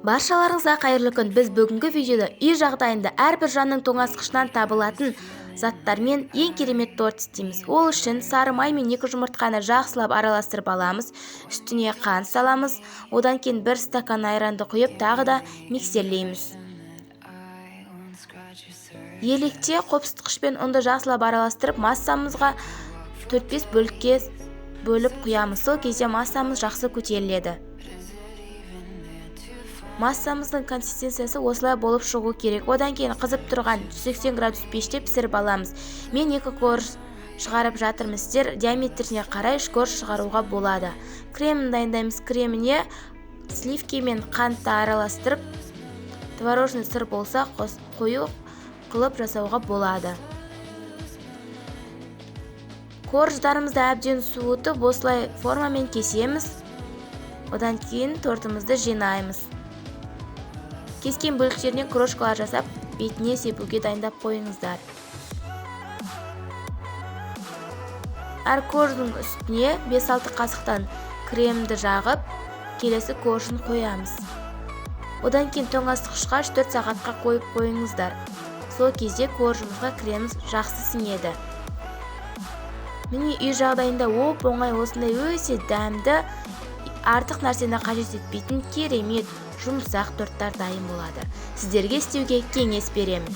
Баршаларыңызға қайырлы күн. Біз бүгінгі видеода үй жағдайында әрбір жанның тоңазытқышынан табылатын заттармен ең керемет торт істейміз. Ол үшін сары май мен 2 жұмыртқаны жақсылап араластырып аламыз. Үстіне қант саламыз. Одан кейін 1 стакан айранды құйып, тағы да миксерлейміз. Електе қопсытқышпен ұнды жақсылап араластырып, массамызға 4-5 бөлікке бөліп құямыз. Сол кезде массамыз жақсы көтеріледі. Массамыздың консистенциясы осылай болып шығу керек. Одан кейін қызып тұрған 180 градус пеште пісіріп аламыз. Мен 2 корж шығарып жатырмын. Сіздер диаметріне қарай 3 корж шығаруға болады. Кремін дайындаймыз. Креміне сливки мен қантты араластырып, творожный сыр болса қою қылып жасауға болады. Корждарымызды әбден суытып, осылай формамен кесеміз. Одан кейін тортымызды жинаймыз. Кескен бөліктерінен крошкалар жасап, бетіне себуге дайындап қойыңыздар. Әр корждың үстіне 5-6 қасықтан кремді жағып, келесі коржын қоямыз. Одан кейін тоңазытқышқа 4 сағатқа қойып қойыңыздар. Сол кезде коржымызға креміміз жақсы сіңеді. Міне үй жағдайында оп-оңай осындай өте дәмді, артық нәрсені қажет етпейтін керемет жұмсақ торттар дайын болады. Сіздерге істеуге кеңес беремін.